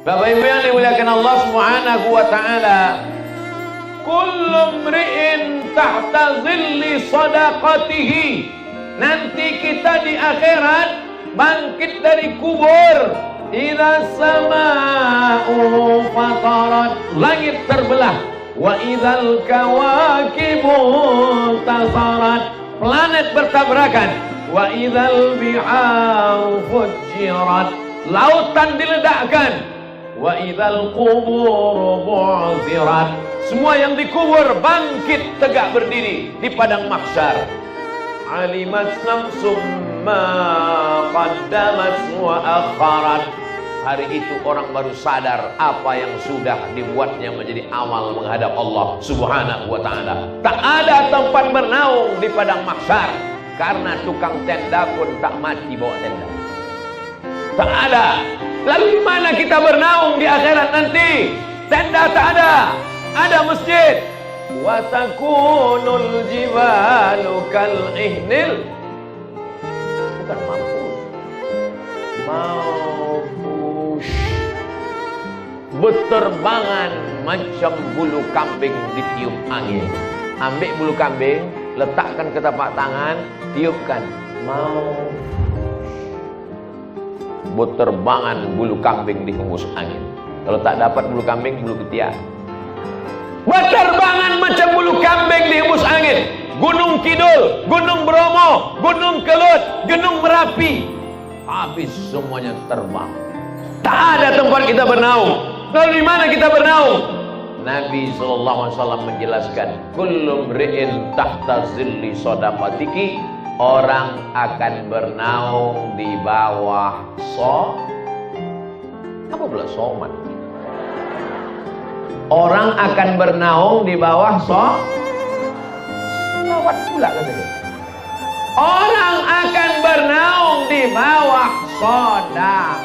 Bapak Ibu yang dimuliakan Allah Subhanahu wa taala, kullu mri'in tahta zilli shadaqatihi. Nanti kita di akhirat bangkit dari kubur. Idza samaa'u fatarat, langit terbelah. Wa idzal kawakibu tasarat, planet bertabrakan. Wa idzal biharu fujirat, lautan diledakkan. Wa idzal qubur bu'thirat, semua yang dikubur bangkit tegak berdiri di padang mahsyar. Alimat nafsum ma qaddamat wa akharat. Hari itu orang baru sadar apa yang sudah dibuatnya menjadi amal menghadap Allah Subhanahu wa taala. Tak ada tempat bernaung di padang mahsyar, karena tukang tenda pun tak mati bawa tenda. Tak ada. Lalu di mana kita bernaung di akhirat nanti? Tenda tak ada. Ada masjid. Wa takunul jibalu kal ihnil. Bukan mampus. Mampus. Berterbangan macam bulu kambing ditiup angin. Ambil bulu kambing, letakkan ke tapak tangan, tiupkan. Mampus. Berterbangan bulu kambing di hembus angin. Kalau tak dapat bulu kambing, bulu ketiak. Berterbangan macam bulu kambing di hembus angin. Gunung Kidul, Gunung Bromo, Gunung Kelut, Gunung Merapi, habis semuanya terbang. Tak ada tempat kita bernaung. Lalu di mana kita bernaung? Nabi SAW menjelaskan, kullu mri'in tahta zilli shadaqatiki, orang akan bernaung di bawah apa pula soman? Orang akan bernaung di bawah selawat pula katanya. Orang akan bernaung di bawah sedekah.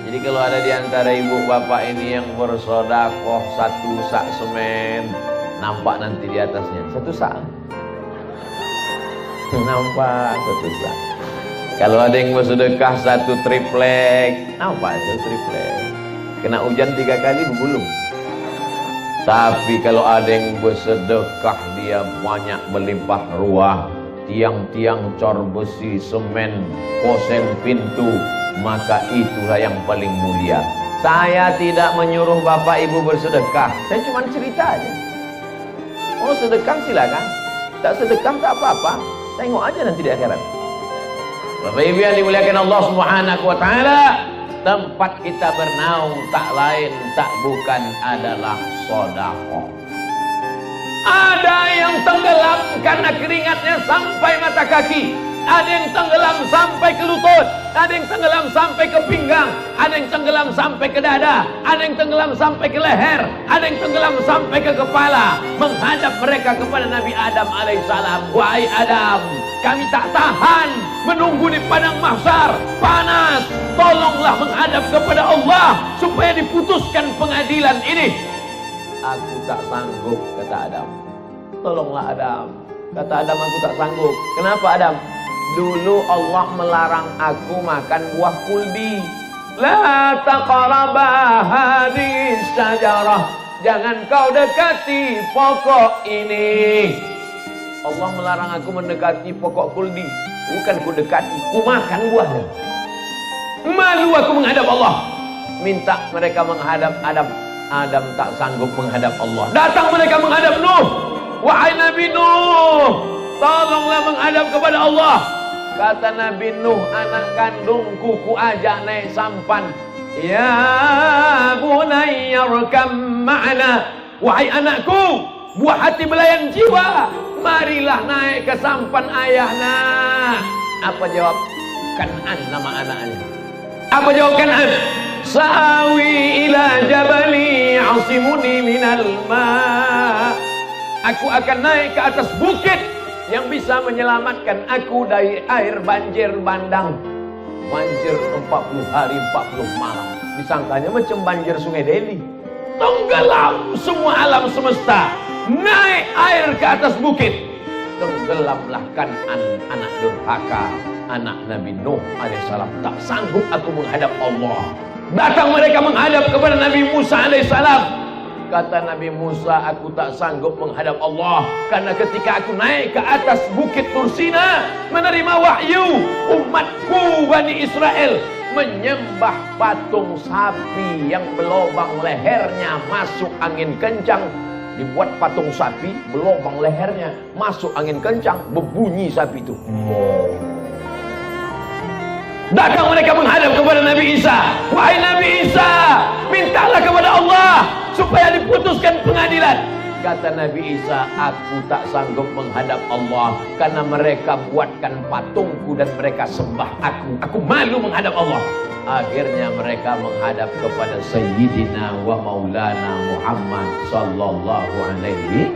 Jadi kalau ada di antara ibu bapak ini yang bersedekah satu sak semen, nampak nanti di atasnya satu sak. Nampak satu sak. Kalau ada yang bersedekah satu triplek, nampak satu triplek. Kena hujan 3 kali bergulung. Tapi kalau ada yang bersedekah, dia banyak melimpah ruah, tiang-tiang cor besi, semen, posen pintu, maka itulah yang paling mulia. Saya tidak menyuruh bapak ibu bersedekah, saya cuma cerita aja. Oh sedekah silakan, tak sedekah tak apa-apa, tengok aja nanti di akhirat. Bapak ibu yang dimuliakan Allah Subhanahu wa taala, tempat kita bernaung tak lain tak bukan adalah sedekah. Ada yang tenggelam karena keringatnya sampai mata kaki, ada yang tenggelam sampai ke lutut, ada yang tenggelam sampai ke pinggang, ada yang tenggelam sampai ke dada, ada yang tenggelam sampai ke leher, ada yang tenggelam sampai ke kepala, menghadap mereka kepada Nabi Adam alaihissalam. Wahai Adam, kami tak tahan menunggu di padang mahsyar, panas, tolonglah menghadap kepada Allah supaya diputuskan pengadilan ini. Aku tak sanggup, kata Adam. Tolonglah Adam. Kata Adam, aku tak sanggup. Kenapa Adam? Dulu Allah melarang aku makan buah kuldi. La taqraba hadhihi syajarah, jangan kau dekati pokok ini. Allah melarang aku mendekati pokok kuldi. Bukan ku dekati, ku makan buahnya. Malu aku menghadap Allah. Minta mereka menghadap Adam. Adam tak sanggup menghadap Allah. Datang mereka menghadap Nuh. Wahai Nabi Nuh, tolonglah menghadap kepada Allah. Kata Nabi Nuh, anak kandungku ku ajak naik sampan. Ya bunayya rkam ma'ana. Wahai anakku, buah hati belayan jiwa, marilah naik ke sampan ayahna. Apa jawab Kan'an nama anaknya? Apa jawab Kan'an? Sa'awi ila jabali asimuni minal ma'. Aku akan naik ke atas bukit yang bisa menyelamatkan aku dari air banjir bandang. Banjir 40 hari 40 malam. Disangkanya macam banjir Sungai Deli. Tenggelam semua alam semesta. Naik air ke atas bukit. Tenggelamlah Kan'an, anak durhaka, anak Nabi Nuh alaihissalam. Tak sanggup aku menghadap Allah. Datang mereka menghadap kepada Nabi Musa alaihissalam. Kata Nabi Musa, aku tak sanggup menghadap Allah, karena ketika aku naik ke atas bukit Tursina menerima wahyu, umatku Bani Israel menyembah patung sapi yang berlobang lehernya, masuk angin kencang. Dibuat patung sapi, berlobang lehernya, masuk angin kencang, berbunyi sapi itu. Datang mereka menghadap kepada Nabi Isa. Wahai Nabi Isa, mintalah kepada Allah supaya diputuskan pengadilan. Kata Nabi Isa, aku tak sanggup menghadap Allah, karena mereka buatkan patungku dan mereka sembah aku. Aku malu menghadap Allah. Akhirnya mereka menghadap kepada Sayyidina wa Maulana Muhammad sallallahu alaihi.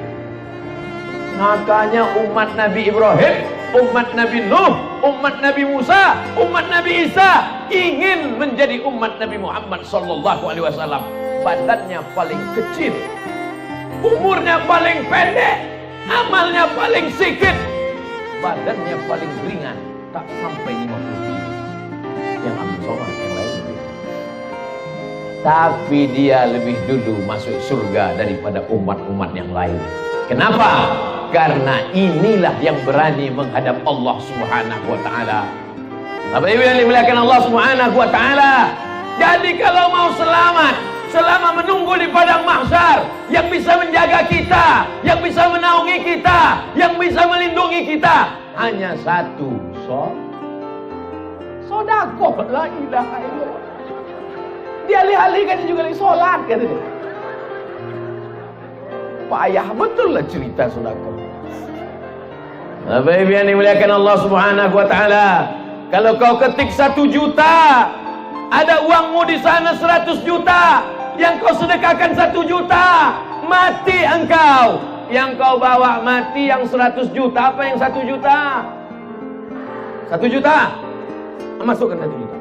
Makanya umat Nabi Ibrahim, umat Nabi Nuh, umat Nabi Musa, umat Nabi Isa ingin menjadi umat Nabi Muhammad sallallahu alaihi wasallam. Badannya paling kecil, umurnya paling pendek, amalnya paling sedikit, badannya paling ringan, tak sampai 50 kilo. Yang ambil sholat, yang lain lebih. Tapi dia lebih dulu masuk surga daripada umat-umat yang lain. Kenapa? Karena inilah yang berani menghadap Allah Subhanahu wa taala. Bapak Ibu yang dimuliakan Allah Subhanahu wa taala. Jadi kalau mau selamat, selama menunggu di padang mahsyar, yang bisa menjaga kita, yang bisa menaungi kita, yang bisa melindungi kita, hanya satu, sedekah. La ilaha illallah. Dia alih-alihkan juga lagi sholat, katanya. Payah betul lah cerita sedekah. Bapak Ibu yang dimuliakan Allah Subhanahu wa taala, kalau kau ketik 1 juta, ada uangmu di sana 100 juta, yang kau sedekahkan 1 juta, mati engkau. Yang kau bawa mati yang 100 juta, apa yang 1 juta? 1 juta? Masukkan 1 juta.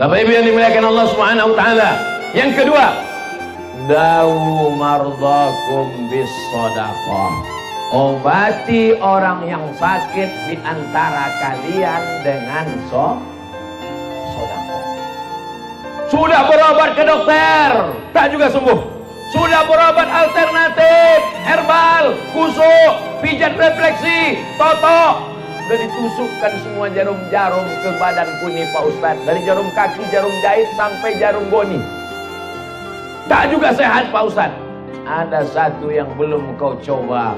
Bapak Ibu yang dimuliakan Allah Subhanahu wa taala. Yang kedua, dawu mardhakum bis shadaqah. Obati orang yang sakit di antara kalian dengan sedekah. Sudah berobat ke dokter, tak juga sembuh. Sudah berobat alternatif, herbal, kusuk, pijat refleksi, totok. Sudah ditusukkan semua jarum-jarum ke badanku nih Pak Ustadz. Dari jarum kaki, jarum jahit sampai jarum goni. Tak juga sehat Pak Ustadz. Ada satu yang belum kau coba,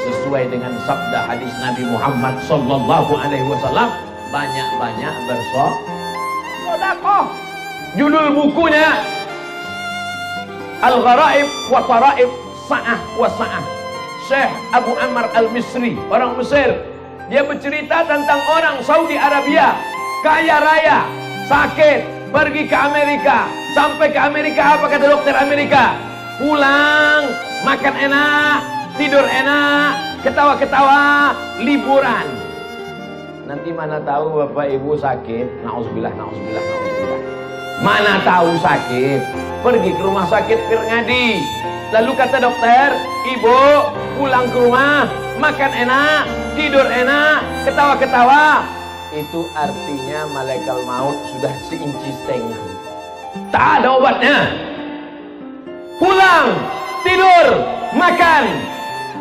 sesuai dengan sabda hadis Nabi Muhammad sallallahu alaihi wasallam, banyak-banyak bersedekah. Judul bukunya Al-Gharaib wa Taraib Sa'ah wa Sa'ah. Syekh Abu Ammar Al-Misri, orang Mesir. Dia bercerita tentang orang Saudi Arabia, kaya raya, sakit, pergi ke Amerika. Sampai ke Amerika, apa kata dokter Amerika? Pulang, makan enak, tidur enak, ketawa-ketawa, liburan. Nanti mana tahu Bapak Ibu sakit, na'udzubillah, na'udzubillah, na'udzubillah. Mana tahu sakit, pergi ke rumah sakit Pirngadi. Lalu kata dokter, ibu pulang ke rumah, makan enak, tidur enak, ketawa-ketawa. Itu artinya malaikat maut sudah seinci setengah. Tak ada obatnya. Pulang, tidur, makan,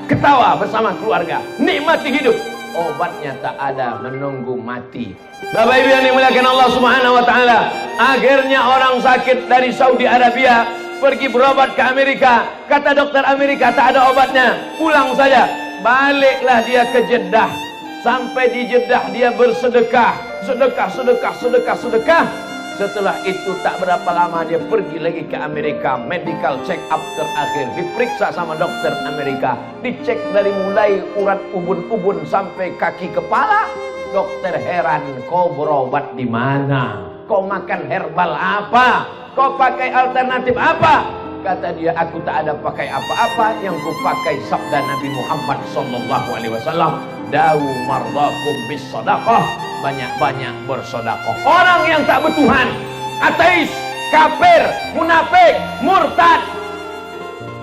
ketawa bersama keluarga, nikmati hidup. Obatnya tak ada, menunggu mati. Bapak Ibu yang dimuliakan Allah Subhanahu wa taala, akhirnya orang sakit dari Saudi Arabia pergi berobat ke Amerika. Kata dokter Amerika, tak ada obatnya, pulang saja. Baliklah dia ke Jeddah. Sampai di Jeddah dia bersedekah, sedekah. Setelah itu tak berapa lama dia pergi lagi ke Amerika. Medical check up terakhir, diperiksa sama dokter Amerika, dicek dari mulai urat ubun-ubun sampai kaki kepala. Dokter heran, kau berobat di mana? Kau makan herbal apa? Kau pakai alternatif apa? Kata dia, aku tak ada pakai apa-apa, yang ku pakai sabda Nabi Muhammad sallallahu alaihi wasallam, dawu mardhakum bis shadaqah, banyak-banyak bersedekah. Orang yang tak bertuhan, ateis, kafir, munafik, murtad,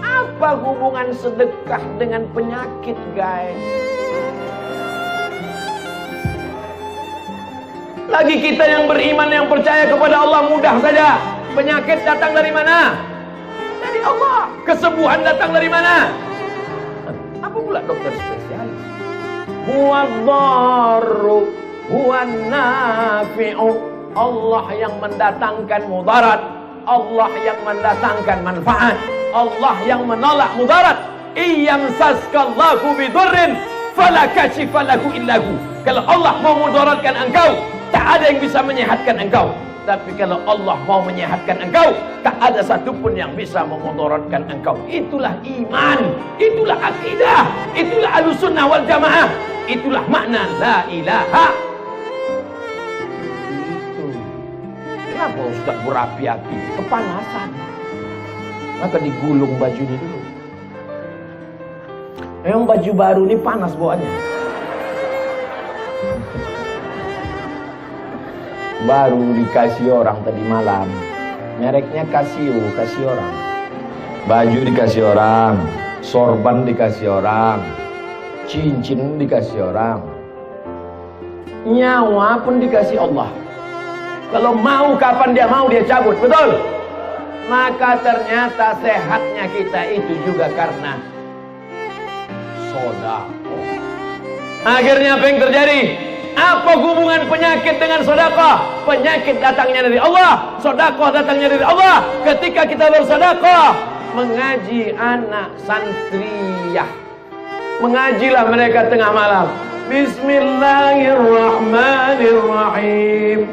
apa hubungan sedekah dengan penyakit, guys? Lagi kita yang beriman, yang percaya kepada Allah mudah saja. Penyakit datang dari mana? Dari Allah. Kesembuhan datang dari mana? Apa pula dokter spesialis? Huwadh-dharru huwan-nafi'u. Allah yang mendatangkan mudarat, Allah yang mendatangkan manfaat, Allah yang menolak mudarat. Iyamsaskallahu bidurrin fala kashifa lahu illahu. Kalau Allah mau mudaratkan engkau, tak ada yang bisa menyehatkan engkau. Tapi kalau Allah mau menyehatkan engkau, tak ada satupun yang bisa memudaratkan engkau. Itulah iman, itulah akidah, itulah Ahlussunnah wal Jamaah, itulah makna la ilaha. Itu. Kenapa Ustaz berapi-api? Kepanasan. Maka digulung bajunya dulu. Memang baju baru ini panas bawaannya. Baru dikasih orang tadi malam. Mereknya Casio, kasih orang. Baju dikasih orang, sorban dikasih orang, cincin dikasih orang, nyawa pun dikasih Allah. Kalau mau kapan dia mau dia cabut, betul? Maka ternyata sehatnya kita itu juga karena sedekah. Akhirnya apa yang terjadi? Apa hubungan penyakit dengan sedekah? Penyakit datangnya dari Allah, sedekah datangnya dari Allah. Ketika kita bersedekah, mengaji anak santriyah, mengajilah mereka tengah malam. Bismillahirrahmanirrahim.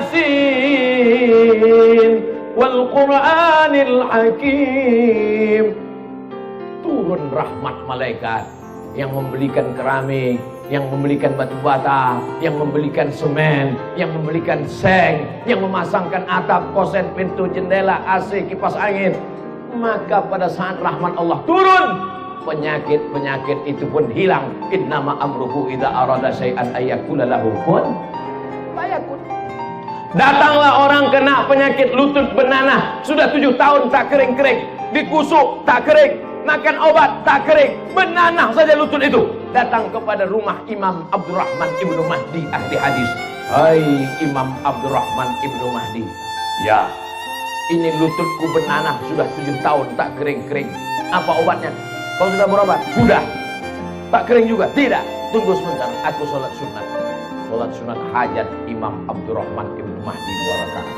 Yasin wal Qur'anil Hakim. Turun rahmat malaikat yang membelikan keramik, yang membelikan batu bata, yang membelikan semen, yang membelikan seng, yang memasangkan atap, kosen, pintu, jendela, AC, kipas angin. Maka pada saat rahmat Allah turun, penyakit-penyakit itu pun hilang. Innama amruhu idza arada syai'an ayyakula lahu kun fayakun. Datanglah orang kena penyakit lutut bernanah, sudah 7 tahun tak kering-kering, dikusuk tak kering, makan obat tak kering, bernanah saja lutut itu. Datang kepada rumah Imam Abdurrahman Ibnu Mahdi ahli hadis. Hai Imam Abdurrahman Ibnu Mahdi, ya, ini lututku bernanah sudah 7 tahun tak kering-kering. Apa obatnya? Kau sudah berobat? Sudah. Tak kering juga? Tidak. Tunggu sebentar, aku sholat sunat. Sholat sunat hajat Imam Abdurrahman Ibnu Mahdi 2 rakaat.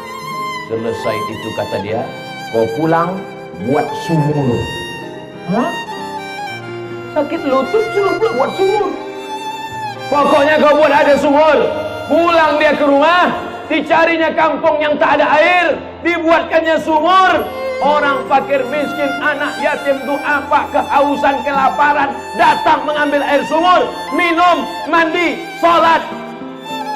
Selesai itu kata dia, kau pulang buat sumur. Hah? Sakit lutut suruh buat sumur. Pokoknya kau buat ada sumur. Pulang dia ke rumah, dicarinya kampung yang tak ada air, dibuatkannya sumur. Orang fakir miskin, anak yatim, duafa, kehausan, kelaparan, datang mengambil air sumur, minum, mandi, sholat.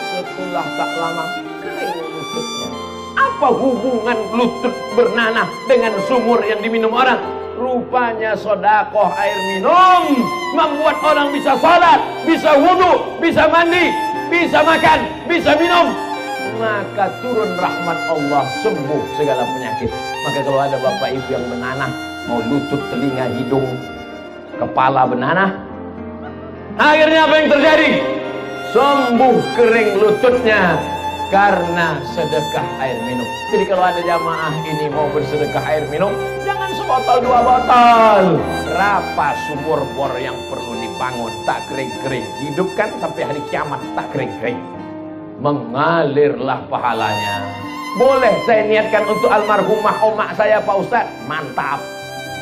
Setelah tak lama kering lututnya. Apa hubungan lutut bernanah dengan sumur yang diminum orang? Rupanya sedekah air minum membuat orang bisa salat, bisa wudu, bisa mandi, bisa makan, bisa minum. Maka turun rahmat Allah, sembuh segala penyakit. Maka kalau ada bapak ibu yang menanah, mau lutut, telinga, hidung, kepala benanah, akhirnya apa yang terjadi? Sembuh kering lututnya karena sedekah air minum. Jadi kalau ada jamaah ini mau bersedekah air minum, jangan sebotol 2 botol. Berapa sumur bor yang perlu dibangun, tak kering-kering. Hidupkan sampai hari kiamat, tak kering-kering. Mengalirlah pahalanya. Boleh saya niatkan untuk almarhumah omak saya Pak Ustaz? Mantap.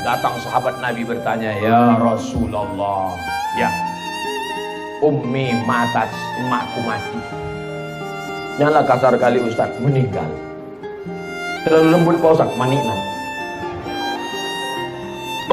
Datang sahabat Nabi bertanya, ya Rasulullah, ya, ummi matat, emakku mati. Janganlah kasar kali Ustaz, meninggal. Terlalu lembut Pak Ustaz, maninan.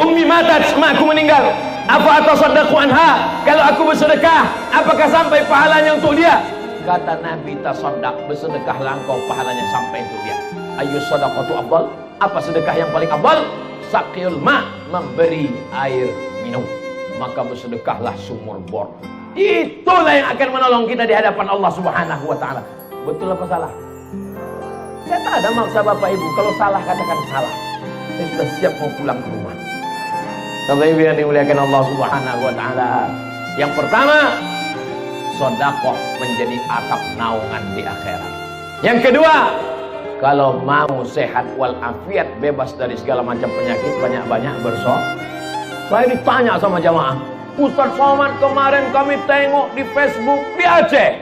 Ummi matat, emakku meninggal. Apa atasaddaqu anha? Kalau aku bersedekah, apakah sampai pahalanya untuk dia? Kata Nabi, tasaddaq, bersedekahlah engkau, pahalanya sampai untuk dia. Ayu sadaqatu afdal? Apa sedekah yang paling afdal? Saqiyul ma, memberi air minum. Maka bersedekahlah sumur bor. Itulah yang akan menolong kita di hadapan Allah Subhanahu wa taala. Betul apa salah? Saya tak ada maksa Bapak Ibu. Kalau salah katakan salah. Saya sudah siap mau pulang ke rumah. Bapak Ibu yang dimuliakan Allah Subhanahu wa taala. Yang pertama, sedekah menjadi atap naungan di akhirat. Yang kedua, kalau mau sehat walafiat, bebas dari segala macam penyakit, banyak-banyak bersedekah. Saya ditanya sama jamaah, Ustaz Somad, kemarin kami tengok di Facebook di Aceh,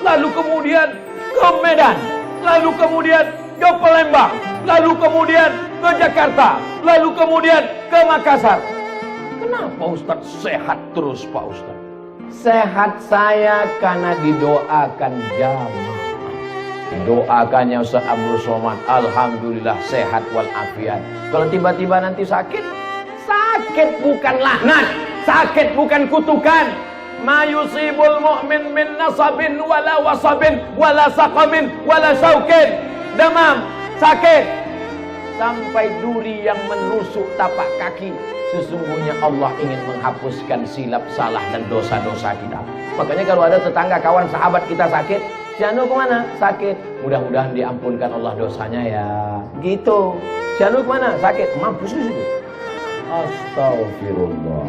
lalu kemudian ke Medan, lalu kemudian ke Palembang, lalu kemudian ke Jakarta, lalu kemudian ke Makassar. Kenapa Ustaz sehat terus Pak Ustaz? Sehat saya karena didoakan jamaah. Didoakannya Ustaz Abdul Somad, alhamdulillah sehat walafiat. Kalau tiba-tiba nanti sakit, sakit bukan laknat, sakit bukan kutukan. Ma yusibul mu'min min nasabin wala wasabin wala saqamin wala syaukin. Demam, sakit, sampai duri yang menusuk tapak kaki. Sesungguhnya Allah ingin menghapuskan silap, salah dan dosa-dosa kita. Makanya kalau ada tetangga, kawan, sahabat kita sakit, si Anu kemana? Sakit. Mudah-mudahan diampunkan Allah dosanya ya. Gitu. Si Anu kemana? Sakit. Mampus di situ. Astagfirullah.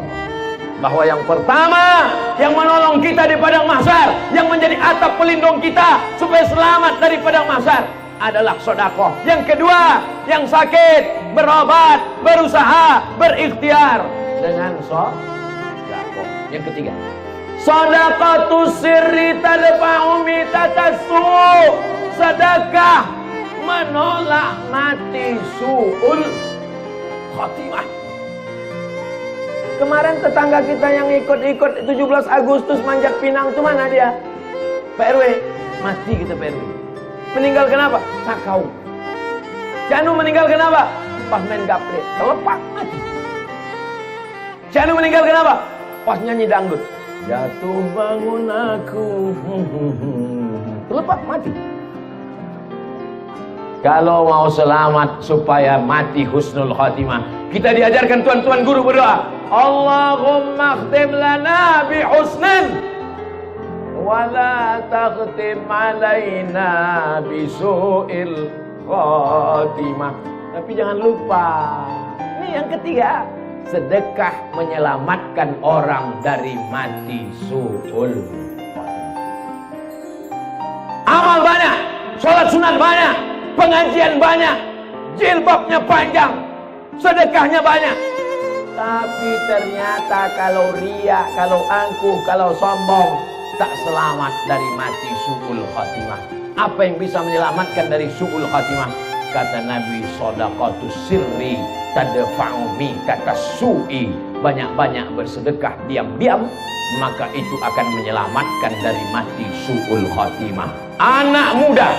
Bahwa yang pertama yang menolong kita di padang mahsyar, yang menjadi atap pelindung kita supaya selamat dari padang mahsyar adalah sedekah. Yang kedua, yang sakit berobat, berusaha, berikhtiar dengan sedekah. Yang ketiga, sedekatus sirri tadfa'u mitatasu. Sedekah menolak mati su'ul khatimah. Kemarin tetangga kita yang ikut-ikut 17 Agustus manjat pinang itu mana dia? Pak RW, mati kita Pak RW. Meninggal kenapa? Sakau. Janu meninggal kenapa? Pas main gaple. Telepak mati. Janu meninggal kenapa? Pas nyanyi dangdut. Jatuh bangun aku. Telepak mati. Kalau mau selamat supaya mati husnul khatimah, kita diajarkan tuan-tuan guru berdoa, Allahumma khtim lana bi husnin wala takhtim alaina bi su'il khatimah. Tapi jangan lupa, ini yang ketiga, sedekah menyelamatkan orang dari mati su'ul khatimah. Amal banyak, sholat sunat banyak, pengajian banyak, jilbabnya panjang, sedekahnya banyak. Tapi ternyata kalau riya, kalau angkuh, kalau sombong, tak selamat dari mati su'ul khatimah. Apa yang bisa menyelamatkan dari su'ul khatimah? Kata Nabi, sedekatus sirri tadfa'u mitatas su'i. Banyak-banyak bersedekah diam-diam, maka itu akan menyelamatkan dari mati su'ul khatimah. Anak muda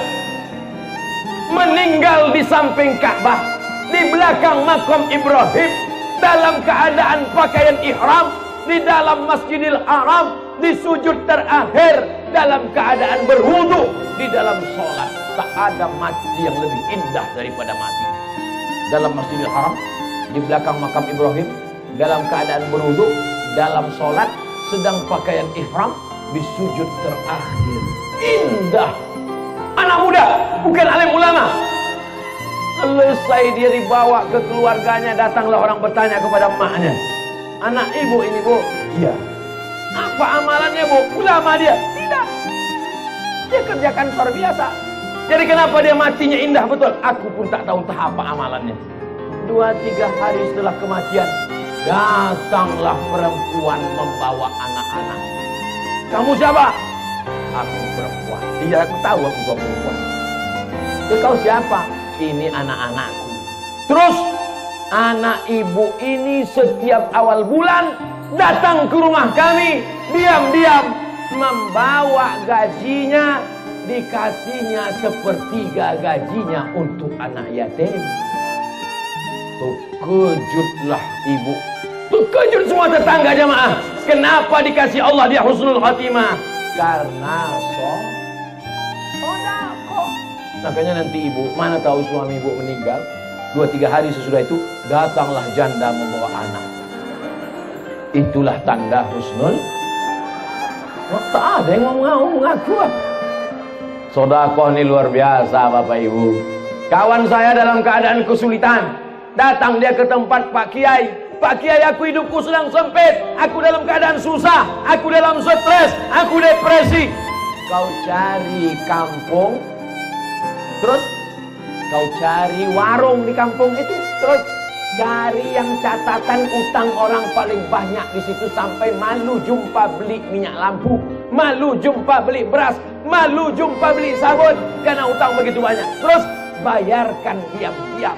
meninggal di samping Ka'bah, di belakang makam Ibrahim, dalam keadaan pakaian ihram, di dalam Masjidil Haram, di sujud terakhir, dalam keadaan berwudu, di dalam sholat. Tak ada mati yang lebih indah daripada mati dalam Masjidil Haram, di belakang makam Ibrahim, dalam keadaan berwudu, dalam sholat, sedang pakaian ihram, di sujud terakhir. Indah. Anak muda, bukan alim ulama. Selesai dia dibawa ke keluarganya, datanglah orang bertanya kepada emaknya, anak ibu ini bu? Iya. Apa amalannya bu? Ulama dia? Tidak. Dia kerjakan luar biasa. Jadi kenapa dia matinya indah betul? Aku pun tak tahu entah apa amalannya. 2-3 hari setelah kematian, datanglah perempuan membawa anak-anak. Kamu siapa? Aku perempuan. Iya, aku tahu aku perempuan. Kau siapa? Ini anak-anakku. Terus anak ibu ini setiap awal bulan datang ke rumah kami, diam-diam membawa gajinya, dikasihnya sepertiga gajinya untuk anak yatim. Terkejutlah ibu, terkejut semua tetangga jamaah. Kenapa dikasih Allah dia husnul khatimah? Karena sedekah. Makanya nanti ibu, mana tahu suami ibu meninggal, 2-3 hari sesudah itu datanglah janda membawa anak. Itulah tanda husnul. Tak ada yang mau mengaku. Sedekah ini luar biasa Bapak Ibu. Kawan saya dalam keadaan kesulitan, datang dia ke tempat Pak Kiai. Pak Kiai, aku hidupku sedang sempit, aku dalam keadaan susah, aku dalam stres, aku depresi. Kau cari kampung, terus kau cari warung di kampung itu, terus cari yang catatan utang orang paling banyak di situ, sampai malu jumpa beli minyak lampu, malu jumpa beli beras, malu jumpa beli sabun karena utang begitu banyak. Terus bayarkan diam-diam,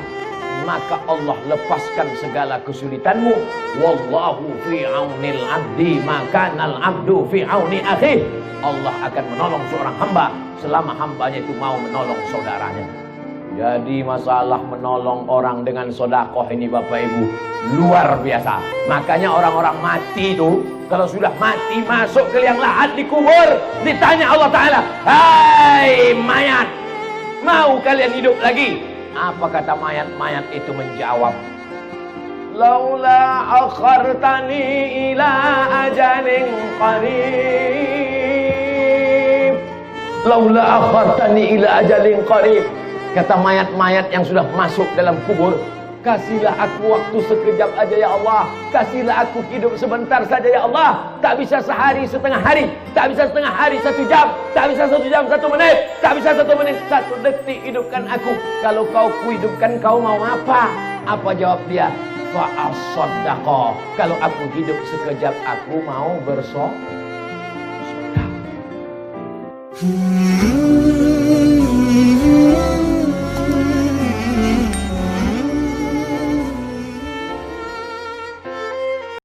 maka Allah lepaskan segala kesulitanmu. Wallahu fi aunil abdi maka nal abdu fi auni akhi. Allah akan menolong seorang hamba selama hambanya itu mau menolong saudaranya. Jadi masalah menolong orang dengan sodakoh ini Bapak Ibu luar biasa. Makanya orang-orang mati itu kalau sudah mati masuk ke liang lahat dikubur, ditanya Allah Ta'ala, hai mayat, mau kalian hidup lagi? Apa kata mayat-mayat itu menjawab, laula akhartani ila ajalin qarib, laula akhartani ila ajalin qarib. Kata mayat-mayat yang sudah masuk dalam kubur, kasihlah aku waktu sekejap aja ya Allah, kasihlah aku hidup sebentar saja ya Allah. Tak bisa sehari setengah hari, tak bisa setengah hari 1 jam, tak bisa 1 jam 1 menit, tak bisa 1 menit 1 detik, hidupkan aku. Kalau kau kuhidupkan, kau mau apa? Apa jawab dia? Fa'asaddaqa. Kalau aku hidup sekejap, aku mau bersedekah.